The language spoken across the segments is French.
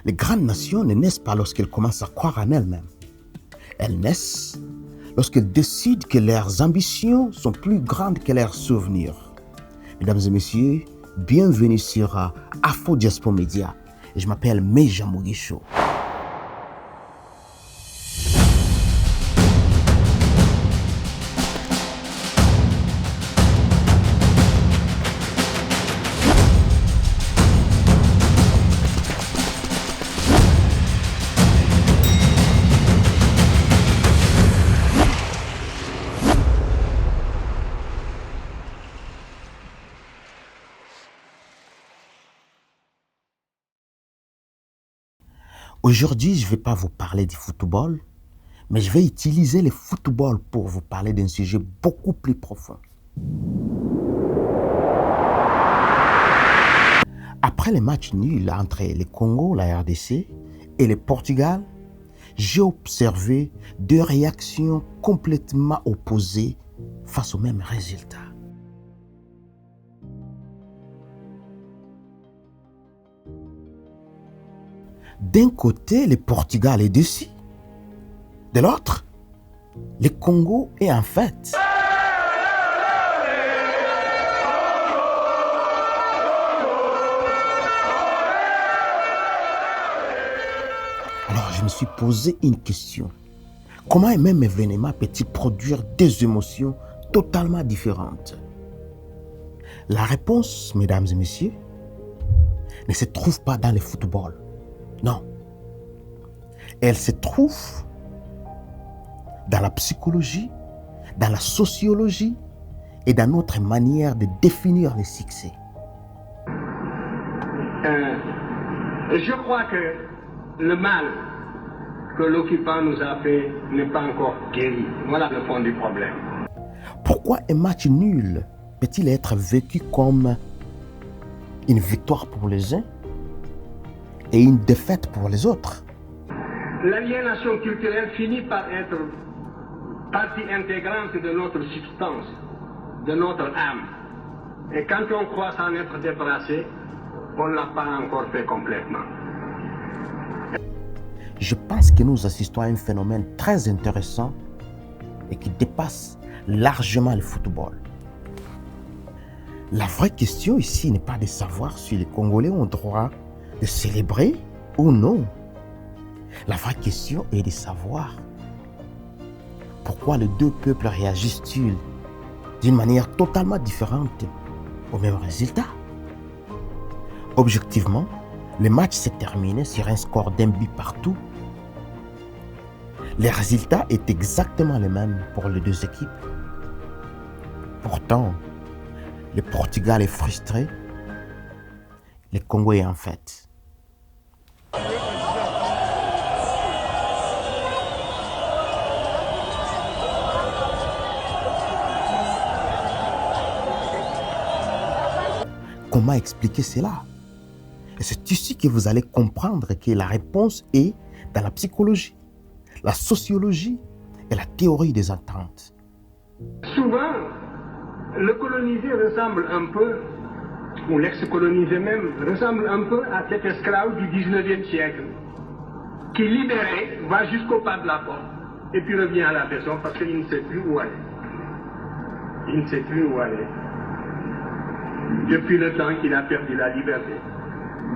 Les grandes nations ne naissent pas lorsqu'elles commencent à croire en elles-mêmes. Elles naissent lorsqu'elles décident que leurs ambitions sont plus grandes que leurs souvenirs. Mesdames et messieurs, bienvenue sur Afro Diaspora Media. Et je m'appelle Meja Mugisho. Aujourd'hui, je ne vais pas vous parler du football, mais je vais utiliser le football pour vous parler d'un sujet beaucoup plus profond. Après les matchs nuls entre le Congo, la RDC, et le Portugal, j'ai observé deux réactions complètement opposées face au même résultat. D'un côté, le Portugal est déçu. De l'autre, le Congo est en fête. Alors, je me suis posé une question. Comment un même événement peut-il produire des émotions totalement différentes? La réponse, mesdames et messieurs, ne se trouve pas dans le football. Non. Elle se trouve dans la psychologie, dans la sociologie et dans notre manière de définir le succès. Je crois que le mal que l'occupant nous a fait n'est pas encore guéri. Voilà le fond du problème. Pourquoi un match nul peut-il être vécu comme une victoire pour les uns et une défaite pour les autres? L'aliénation culturelle finit par être partie intégrante de notre substance, de notre âme. Et quand on croit s'en être débarrassé, on ne l'a pas encore fait complètement. Je pense que nous assistons à un phénomène très intéressant et qui dépasse largement le football. La vraie question ici n'est pas de savoir si les Congolais ont droit de célébrer ou non. La vraie question est de savoir pourquoi les deux peuples réagissent-ils d'une manière totalement différente au même résultat. Objectivement, le match s'est terminé sur un score d'un but partout. Le résultat est exactement le même pour les deux équipes. Pourtant, le Portugal est frustré, le Congo est en fête. Comment expliquer cela? Et c'est ici que vous allez comprendre que la réponse est dans la psychologie, la sociologie et la théorie des attentes. Souvent, le colonisé ressemble un peu, ou l'ex-colonisé même, ressemble un peu à cet esclave du 19e siècle, qui libéré va jusqu'au pas de la porte et puis revient à la maison parce qu'il ne sait plus où aller. Il ne sait plus où aller. Depuis le temps qu'il a perdu la liberté,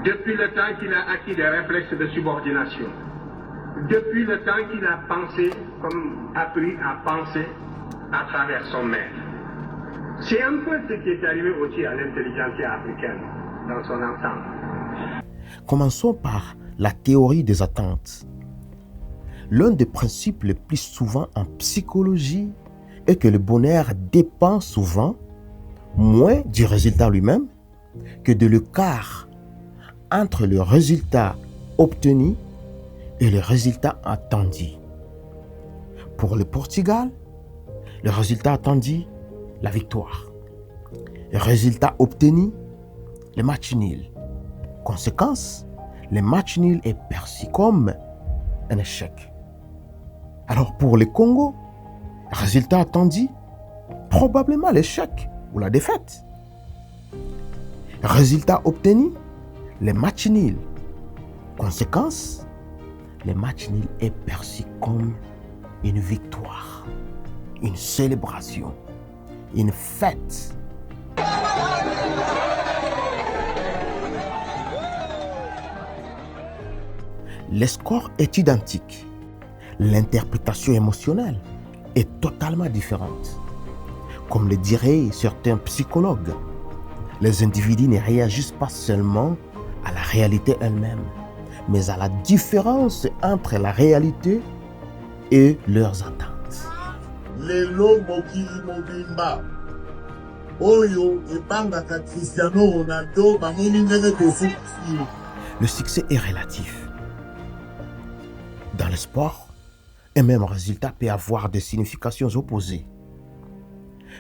depuis le temps qu'il a acquis des réflexes de subordination, depuis le temps qu'il a pensé, comme appris à penser à travers son maître. C'est un peu ce qui est arrivé aussi à l'intelligentsia africaine dans son ensemble. Commençons par la théorie des attentes. L'un des principes les plus souvent en psychologie est que le bonheur dépend souvent moins du résultat lui-même que de l'écart entre le résultat obtenu et le résultat attendu. Pour le Portugal, le résultat attendu, la victoire. Le résultat obtenu, le match nul. Conséquence, le match nul est perçu comme un échec. Alors pour le Congo, résultat attendu, probablement l'échec ou la défaite. Résultat obtenu, le match nul. Conséquence, le match nul est perçu comme une victoire, une célébration, une fête. Le score est identique. L'interprétation émotionnelle est totalement différente. Comme le diraient certains psychologues, les individus ne réagissent pas seulement à la réalité elle-même, mais à la différence entre la réalité et leurs attentes. Lelo mokili mobimba oyo ebangaka Cristiano Ronaldo bamoni ndenge tofuti. Le succès est relatif. Dans le sport, un même résultat peut avoir des significations opposées.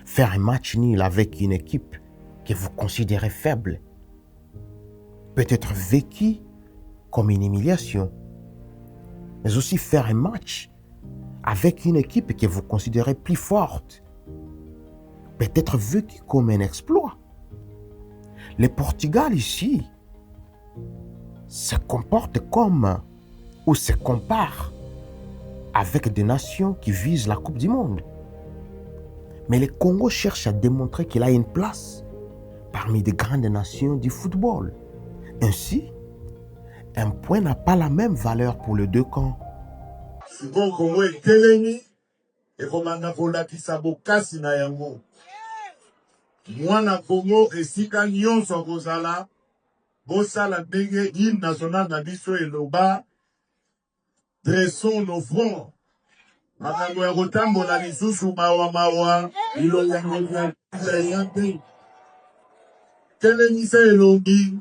Faire un match nul avec une équipe que vous considérez faible peut être vécu comme une humiliation, mais aussi faire un match avec une équipe que vous considérez plus forte peut être vécu comme un exploit. Le Portugal ici se comporte comme ou se compare avec des nations qui visent la Coupe du Monde. Mais le Congo cherche à démontrer qu'il a une place parmi les grandes nations du football. Ainsi, un point n'a pas la même valeur pour les deux camps. Sikoyo Kongo etelemi ekomanda kolakisa bokasi na yango. Mwana Kongo esika nyonso akozala bosala ndenge hymne national na biso eloba dressons nos fronts. Makambo ya kotambola lisusu mawa ilonga te. Telemisa elongi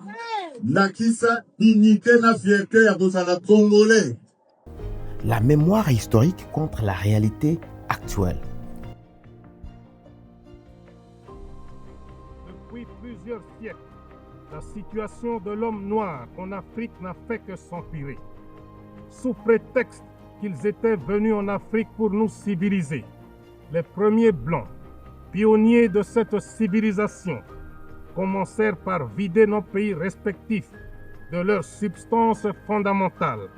lakisa dignité na fierté ya kozala congolais. La mémoire historique contre la réalité actuelle. Depuis plusieurs siècles, la situation de l'homme noir en Afrique n'a fait que s'empirer. Sous prétexte qu'ils étaient venus en Afrique pour nous civiliser, les premiers blancs, pionniers de cette civilisation, commencèrent par vider nos pays respectifs de leurs substances fondamentales,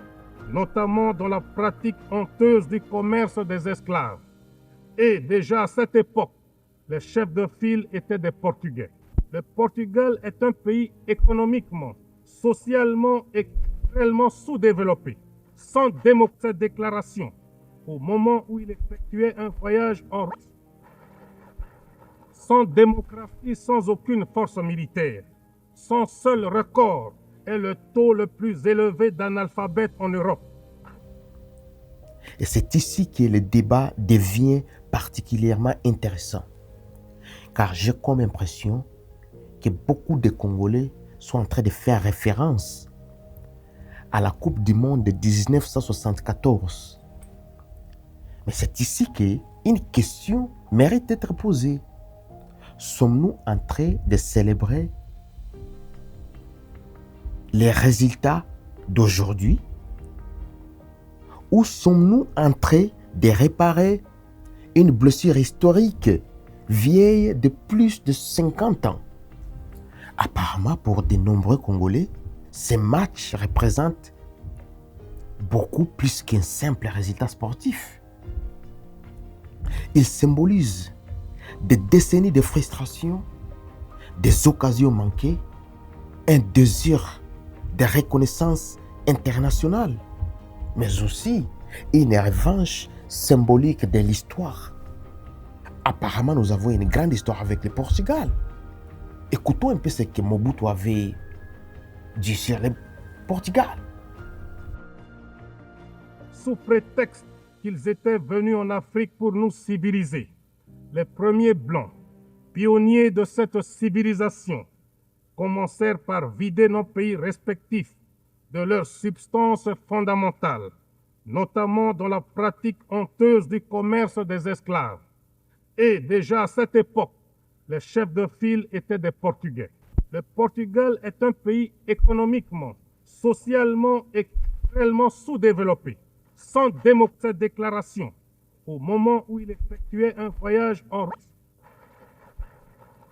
notamment dans la pratique honteuse du commerce des esclaves. Et déjà à cette époque, les chefs de file étaient des Portugais. Le Portugal est un pays économiquement, socialement et culturellement sous-développé. Sans cette déclaration, au moment où il effectuait un voyage en Russie, sans démographie, sans aucune force militaire, son seul record est le taux le plus élevé d'analphabètes en Europe. Et c'est ici que le débat devient particulièrement intéressant, car j'ai comme impression que beaucoup de Congolais sont en train de faire référence à la Coupe du Monde de 1974. Mais c'est ici qu'une question mérite d'être posée. Sommes-nous en train de célébrer les résultats d'aujourd'hui ou sommes-nous en train de réparer une blessure historique vieille de plus de 50 ans? Apparemment, pour de nombreux Congolais, ces matchs représentent beaucoup plus qu'un simple résultat sportif. Ils symbolisent des décennies de frustration, des occasions manquées, un désir de reconnaissance internationale, mais aussi une revanche symbolique de l'histoire. Apparemment, nous avons une grande histoire avec le Portugal. Écoutons un peu ce que Mobutu avait dit sur le Portugal. Sous prétexte qu'ils étaient venus en Afrique pour nous civiliser, les premiers blancs, pionniers de cette civilisation, commencèrent par vider nos pays respectifs de leurs substances fondamentales, notamment dans la pratique honteuse du commerce des esclaves. Et déjà à cette époque, les chefs de file étaient des Portugais. Le Portugal est un pays économiquement, socialement et culturellement sous-développé. Sans cette déclaration, au moment où il effectuait un voyage en Russie,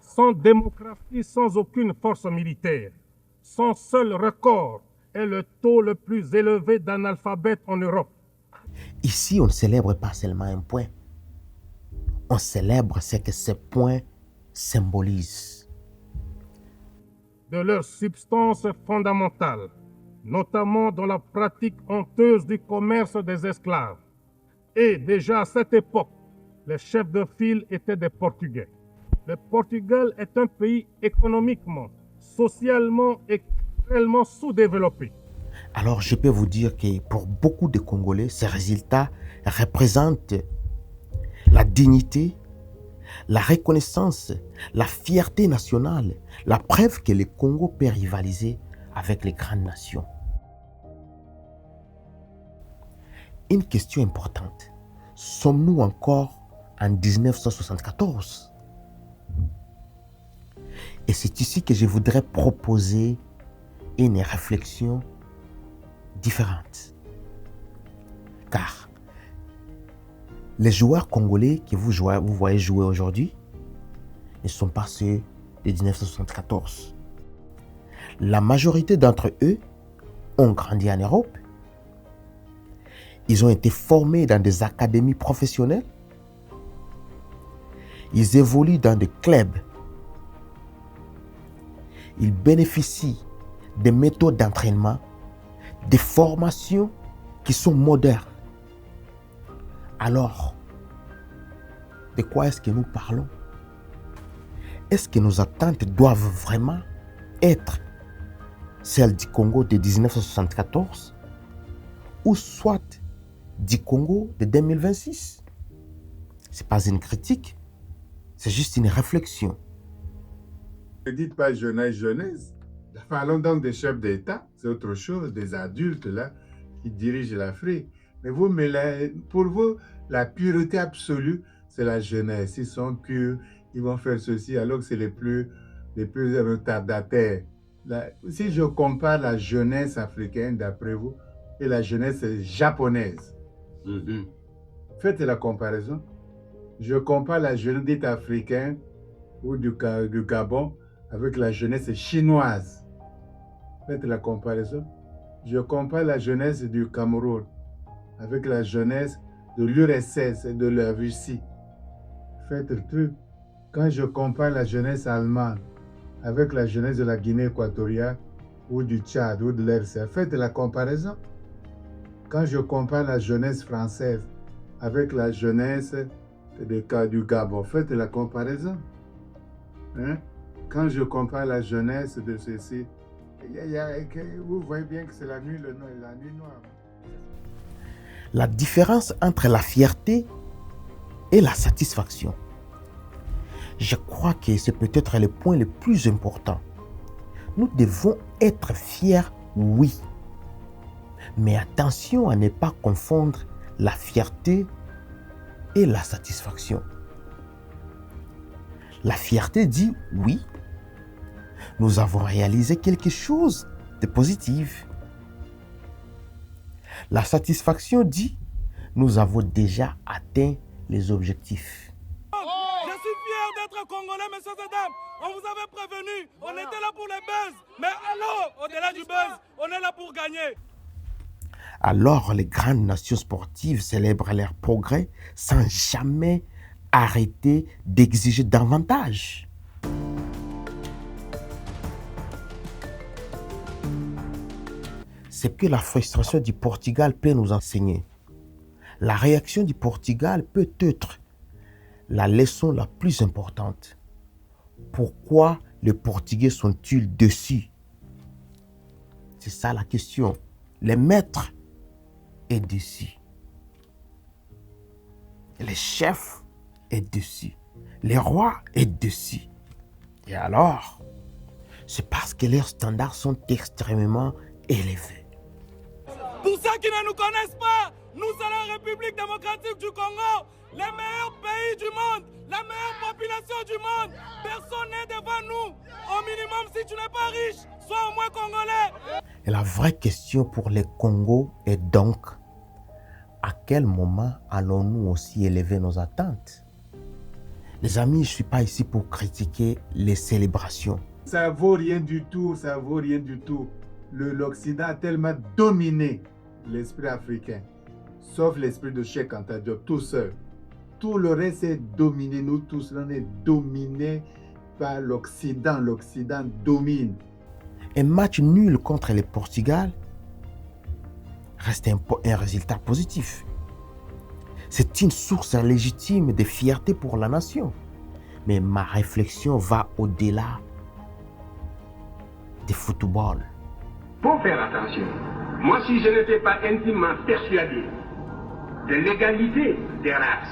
sans démographie, sans aucune force militaire, son seul record est le taux le plus élevé d'analphabètes en Europe. Ici, on ne célèbre pas seulement un point. On célèbre ce que ces points symbolisent. De leur substance fondamentale, notamment dans la pratique honteuse du commerce des esclaves. Et déjà à cette époque, les chefs de file étaient des Portugais. Le Portugal est un pays économiquement, socialement et culturellement sous-développé. Alors, je peux vous dire que pour beaucoup de Congolais, ces résultats représentent la dignité, la reconnaissance, la fierté nationale, la preuve que le Congo peut rivaliser avec les grandes nations. Une question importante. Sommes-nous encore en 1974? Et c'est ici que je voudrais proposer une réflexion différente. Car les joueurs congolais que vous voyez jouer aujourd'hui ne sont pas ceux de 1974. La majorité d'entre eux ont grandi en Europe. Ils ont été formés dans des académies professionnelles. Ils évoluent dans des clubs. Ils bénéficient des méthodes d'entraînement, des formations qui sont modernes. Alors, de quoi est-ce que nous parlons? Est-ce que nos attentes doivent vraiment être celles du Congo de 1974 ou soit du Congo de 2026? Ce n'est pas une critique, c'est juste une réflexion. Ne dites pas jeunesse, jeunesse. Parlons donc des chefs d'État, c'est autre chose, des adultes là qui dirigent l'Afrique. Mais vous, pour vous, la pureté absolue, c'est la jeunesse. Ils sont purs, ils vont faire ceci, alors que c'est les plus retardataires. Si je compare la jeunesse africaine, d'après vous, et la jeunesse japonaise, faites la comparaison. Je compare la jeunesse dite africaine ou du Gabon avec la jeunesse chinoise. Faites la comparaison. Je compare la jeunesse du Cameroun avec la jeunesse de l'URSS et de la Russie. Faites le truc. Quand je compare la jeunesse allemande avec la jeunesse de la Guinée équatoriale ou du Tchad ou de l'RCA, faites la comparaison. Quand je compare la jeunesse française avec la jeunesse du Gabon, faites la comparaison. Hein? Quand je compare la jeunesse de ceci, vous voyez bien que c'est la nuit noire. La différence entre la fierté et la satisfaction. Je crois que c'est peut-être le point le plus important. Nous devons être fiers, oui. Mais attention à ne pas confondre la fierté et la satisfaction. La fierté dit oui, nous avons réalisé quelque chose de positif. La satisfaction dit nous avons déjà atteint les objectifs. Je suis fier d'être congolais, messieurs et dames. On vous avait prévenu, on était là pour les buzz. Mais alors, au-delà du buzz, on est là pour gagner. Alors, les grandes nations sportives célèbrent leurs progrès sans jamais arrêter d'exiger davantage. C'est que la frustration du Portugal peut nous enseigner. La réaction du Portugal peut être la leçon la plus importante. Pourquoi les Portugais sont-ils déçus? C'est ça la question. Les maîtres est déçu. Les chefs est déçu. Les rois est déçu. Et alors, c'est parce que leurs standards sont extrêmement élevés. Pour ceux qui ne nous connaissent pas, nous sommes la République démocratique du Congo, les meilleurs pays du monde, la meilleure population du monde. Personne n'est devant nous. Au minimum, si tu n'es pas riche, sois au moins congolais. Et la vraie question pour les Congos est donc, à quel moment allons-nous aussi élever nos attentes? Les amis, je ne suis pas ici pour critiquer les célébrations. Ça vaut rien du tout, ça vaut rien du tout. l'Occident a tellement dominé l'esprit africain, sauf l'esprit de Cheikh Anta Diop, tout seul. Tout le reste est dominé. Nous tous, on est dominés par l'Occident. L'Occident domine. Un match nul contre le Portugal reste un résultat positif. C'est une source légitime de fierté pour la nation. Mais ma réflexion va au-delà du football. Il faut faire attention. Moi, si je n'étais pas intimement persuadé de l'égalité des races,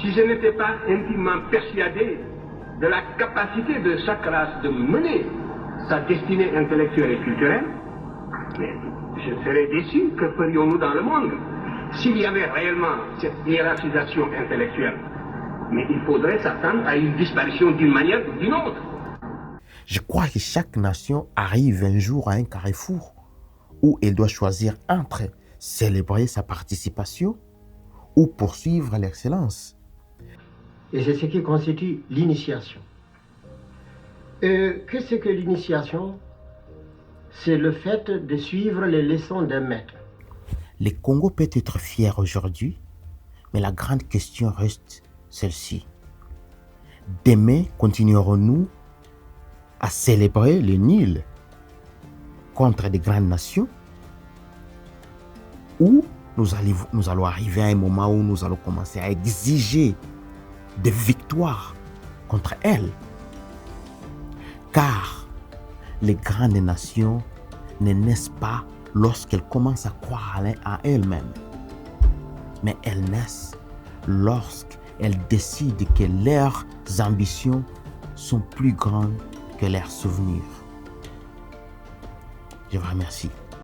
si je n'étais pas intimement persuadé de la capacité de chaque race de mener sa destinée intellectuelle et culturelle, mais je serais déçu. Que ferions-nous dans le monde s'il y avait réellement cette hiérarchisation intellectuelle? Mais il faudrait s'attendre à une disparition d'une manière ou d'une autre. Je crois que chaque nation arrive un jour à un carrefour où elle doit choisir entre célébrer sa participation ou poursuivre l'excellence. Et c'est ce qui constitue l'initiation. Qu'est-ce que l'initiation? C'est le fait de suivre les leçons d'un maître. Le Congo peut être fier aujourd'hui, mais la grande question reste celle-ci. Demain, continuerons-nous à célébrer le Nil contre des grandes nations, ou nous allons arriver à un moment où nous allons commencer à exiger des victoires contre elles? Car les grandes nations ne naissent pas lorsqu'elles commencent à croire à elles-mêmes, mais elles naissent lorsqu'elles décident que leurs ambitions sont plus grandes que leurs souvenirs. Je vous remercie.